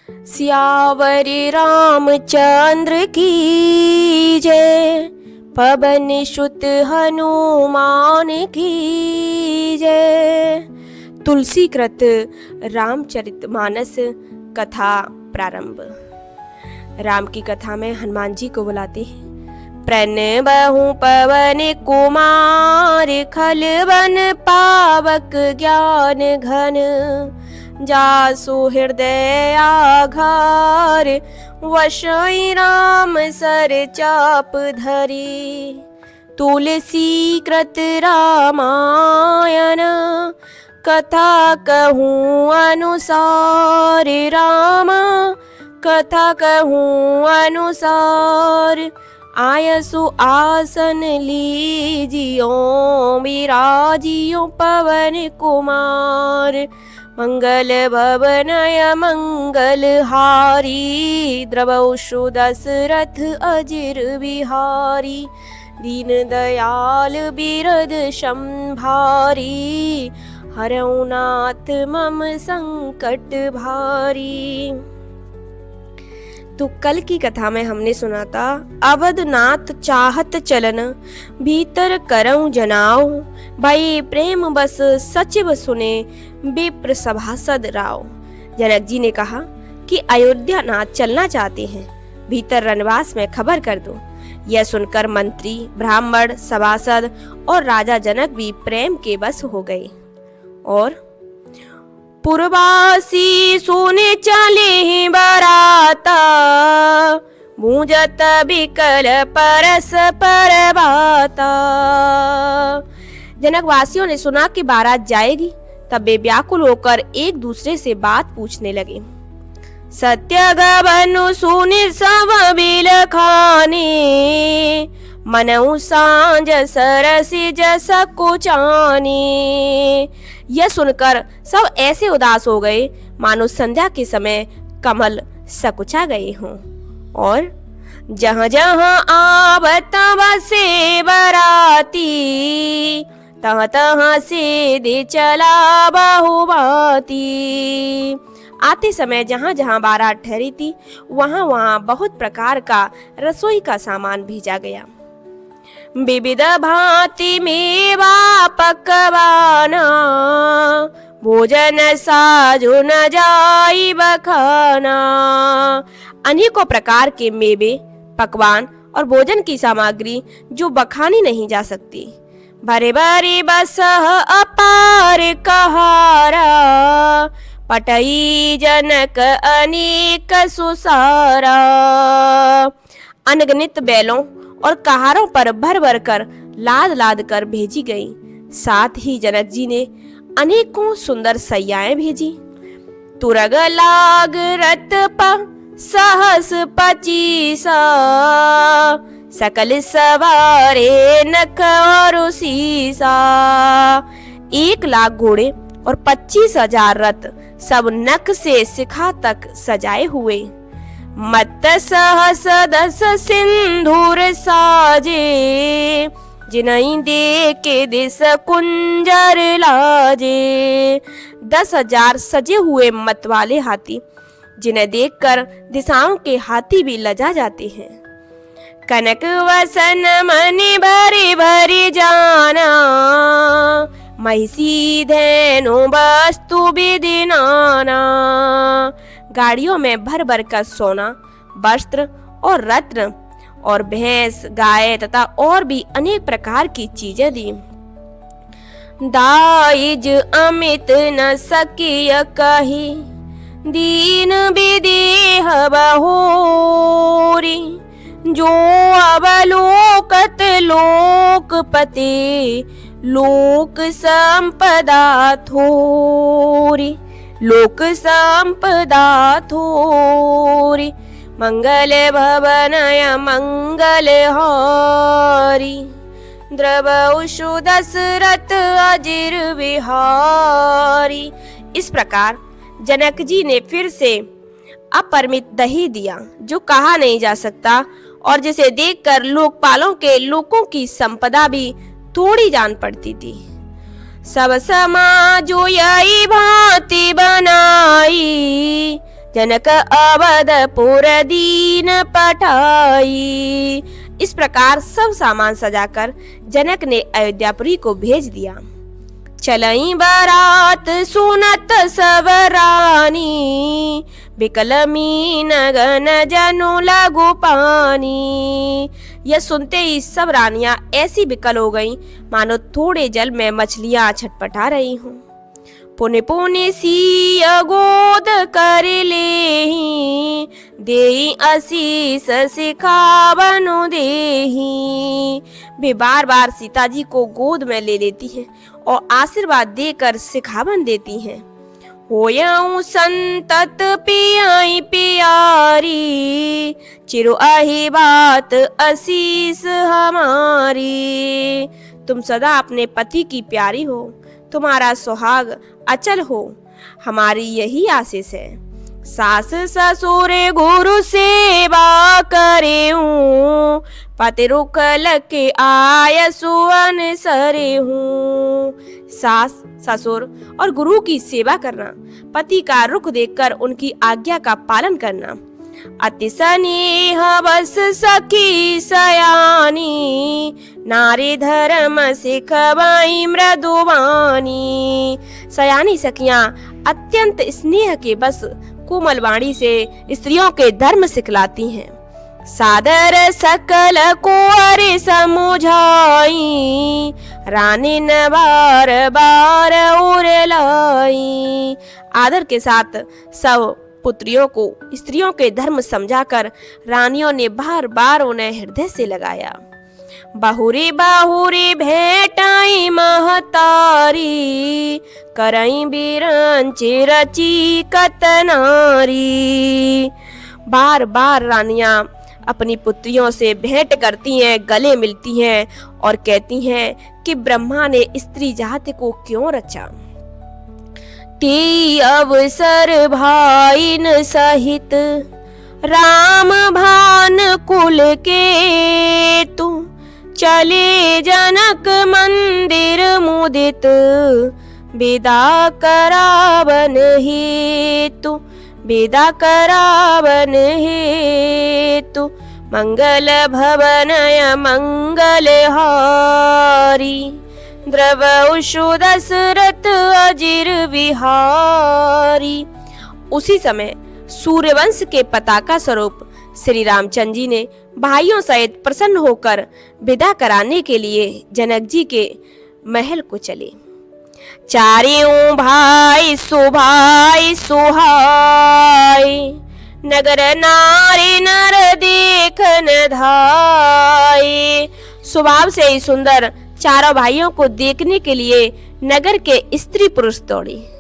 सियावर रामचंद्र की जय, पवन सुत हनुमान की जय। तुलसी कृत रामचरितमानस कथा प्रारंभ। राम की कथा में हनुमान जी को बुलाते हैं। प्रणबहु पवन कुमार, खलवन पावक ज्ञान घन, जासु हृदय आघार, वशई राम सर चाप धरी। तुलसी कृत रामायण, कथा कहूँ अनुसार, रामा कथा कहूँ अनुसार। आयसु आसन लीजियो, विराजियो पवन कुमार। मंगल भवनय मंगल हारी, द्रवौषु दशरथ अजिर बिहारी। दीन दयाल बिरद संभारी, हरऊ नाथ मम संकट भारी। तो कल की कथा में हमने सुना था, अवधनाथ चाहत चलन, भीतर करऊं जनाओ। भाई प्रेम बस सचिव सुने, विप्र सभासद राव। जनक जी ने कहा कि अयोध्या नाथ चलना चाहते हैं, भीतर रनवास में खबर कर दो। यह सुनकर मंत्री, ब्राह्मण, सभासद और राजा जनक भी प्रेम के बस हो गए और पुरवासी सोने चले बराता, भूंजत बिकल परस परबाता। जनक वासियों ने सुना कि बारात जाएगी, तब वे व्याकुल होकर एक दूसरे से बात पूछने लगे। सत्य गबनु सुनि सब बिलखाने, मनऊ सांझ सरसी जस कुचाने। यह सुनकर सब ऐसे उदास हो गए मानो संध्या के समय कमल सकुचा गए हों। और जहाँ जहाँ आवत बसे बराती, तहाँ तहाँ से दे चला बहुबाती। आते समय जहाँ जहाँ बारात ठहरी थी, वहाँ वहाँ बहुत प्रकार का रसोई का सामान भेजा गया। विविध भांति मेवा पकवाना, भोजन साजो न जाई बखाना। अनेकों प्रकार के मेवे, पकवान और भोजन की सामग्री जो बखानी नहीं जा सकती। भरे भरे बस अपार कहारा, पटई जनक अनेक सुसारा। अनगिनत बैलों और कहारों पर भर भर कर लाद लाद कर भेजी गई। साथ ही जनक जी ने अनेकों सुंदर सैयाएं भेजी। तुरग लाग रत प सहस 25, सकल सवारे नख और सीसा। 1,00,000 घोड़े और 25,000 रथ, सब नख से शिखा तक सजाए हुए। मत सहस 10 सिंधूर साजे, जिनहि देके दिस कुंजर लाजे। 10,000 सजे हुए मत वाले हाथी, जिन्हें देखकर दिशाओं के हाथी भी लजा जाते हैं। कनक वसन मनि भरी भरी जाना, महिषी धैनु वस्तु विधि नाना। गाड़ियों में भर भर कर सोना, वस्त्र और रत्न और भैंस, गाय तथा और भी अनेक प्रकार की चीजें दी। दाइज अमित न सकिय कही, दीन विदेह बहोरी। जो अवलोकत लोकपति, लोक संपदा थोरी। लोक संपदा थोरी, मंगल भवनय मंगल हारी। द्रवौषु दशरथ अजिर बिहारी। इस प्रकार जनक जी ने फिर से अपरिमित दही दिया, जो कहा नहीं जा सकता और जिसे देखकर लोकपालों के लोगों की संपदा भी थोड़ी जान पड़ती थी। सब समाजो यही भांति बनाई, जनक अवधपुर दीन पठाई। इस प्रकार सब सामान सजाकर जनक ने अयोध्यापुरी को भेज दिया। चलई बारात सुनत सब रानी, बिकल मीन गन जनु लगु पानी। यह सुनते ही सब रानियां ऐसी बिकल हो गईं मानो थोड़े जल में मछलियां छटपटा रही हों। पुनि पुनि सिय गोद कर लेहि, देई आशीष सिखावनु देहि। वे बार बार सीता जी को गोद में ले लेती हैं और आशीर्वाद देकर सिखावन देती हैं। होयऊ संतत पियाई प्यारी, चिरु अहि बात आशीष हमारी। तुम सदा अपने पति की प्यारी हो, तुम्हारा सुहाग अचल हो, हमारी यही आशीष है। सास ससुर गुरु सेवा करेऊं, पति रुख लके आय सुवन सरेहूं। सास ससुर और गुरु की सेवा करना, पति का रुख देखकर उनकी आज्ञा का पालन करना। अति स्नेह बस सखी सयानी, नारी धर्म सिखवाई मृदुवानी। सयानी सखियां अत्यंत स्नेह के बस कोमल वाणी से स्त्रियों के धर्म सिखलाती हैं। सादर सकल को अरे समझाई, रानी न बार बार उरलाई। आदर के साथ सब पुत्रियों को स्त्रियों के धर्म समझाकर रानियों ने बार बार उन्हें हृदय से लगाया। बहुरी बहुरी भेटाई महतारी, करई बिरंची रची कतनारी। बार बार रानियां अपनी पुत्रियों से भेंट करती हैं, गले मिलती हैं और कहती हैं कि ब्रह्मा ने स्त्री जाति को क्यों रचा। ते अवसर भाईन सहित राम भान कुल के, तू चले जनक मंदिर मुदित, विदा करावन हेतु, विदा करावन हेतु। मंगल भवनय मंगल हारी, द्रवउषु दशरथ अजिर विहारी। उसी समय सूर्यवंश के पताका स्वरूप श्री रामचंद्र जी ने भाइयों सहित प्रसन्न होकर विदा कराने के लिए जनक जी के महल को चले। चारियों भाई सुभाई सुहाई, नगर नारी नर देखन धाई। स्वभाव से ही सुंदर चारों भाइयों को देखने के लिए नगर के स्त्री पुरुष दौड़े।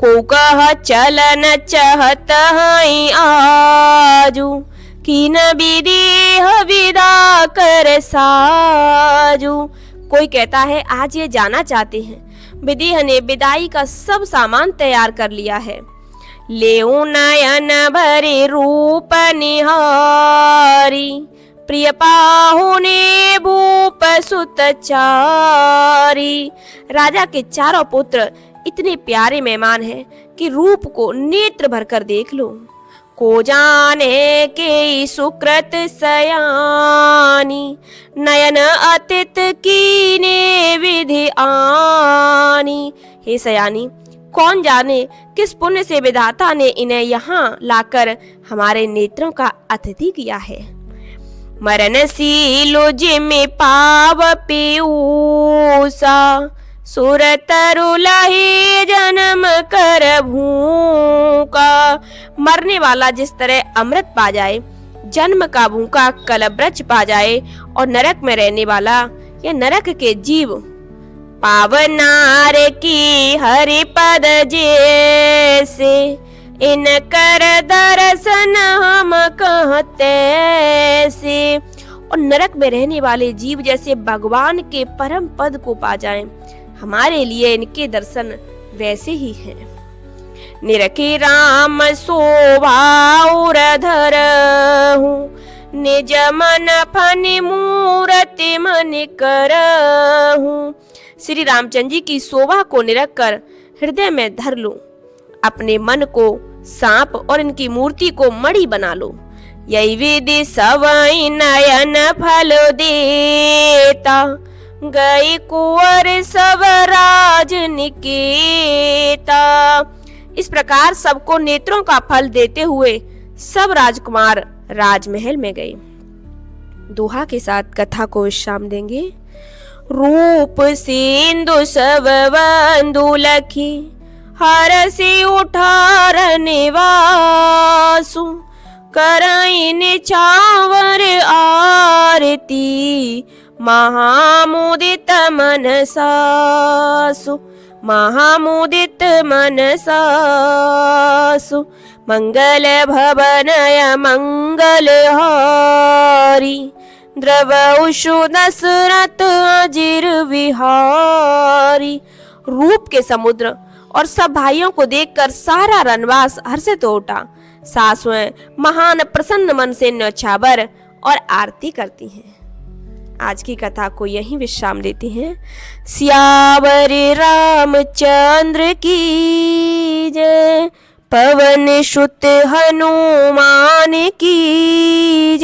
को कह चलन चहत हई आजू, कीन विदेह विदा कर साजू। कोई कहता है आज ये जाना चाहते हैं। विदेह ने विदाई का सब सामान तैयार कर लिया है। लेऊ नयन भरे रूप निहारी, प्रिय पाहुने भूप सुत चारी। राजा के चारों पुत्र इतने प्यारे मेहमान हैं कि रूप को नेत्र भरकर देख लो। को जाने के सुकृत सयानी, नयन अतित कीने विधि आनी। हे सयानी, कौन जाने किस पुण्य से विधाता ने इन्हें यहाँ लाकर हमारे नेत्रों का अतिथि किया है। मरणशीलो जिमे पाव पीयूषा, सुर तरुलहि जन्म कर भूका। मरने वाला जिस तरह अमृत पा जाए, जन्म का भूखा कलब्रज पा जाए, और नरक में रहने वाला या नरक के जीव पावनार की हरि पद जैसे, इन कर दर्शन हम कहते से। और नरक में रहने वाले जीव जैसे भगवान के परम पद को पा जाएं, हमारे लिए इनके दर्शन वैसे ही हैं। निरखी राम शोभाउर धरहु, निज मन फनि मूरति मन करहु। श्री रामचंद्र जी की शोभा को निरख कर हृदय में धर लूं, अपने मन को सांप और इनकी मूर्ति को मणि बना लो। यही विधि सवई नयन फल देता, गई कुंवर सब राज निकेता। इस प्रकार सबको नेत्रों का फल देते हुए सब राजकुमार राजमहल में गए। दोहा के साथ कथा को विश्राम देंगे। रूप सिंधु सब बंधु लखी, हरसि उठार निवासु। करई निछावर आरती, महामुदित मनसासु। महामुदित मनसासु। मंगल भवनय मंगलहारी, द्रवउषु दशरथ अजिर विहारी। रूप के समुद्र और सब भाइयों को देखकर सारा रनवास हर्षित हो उठा। सासुएं महान प्रसन्न मन से न्यौछावर और आरती करती हैं। आज की कथा को यहीं विश्राम देती हैं। सियावर रामचंद्र की जय, पवन सुत हनुमान की जय।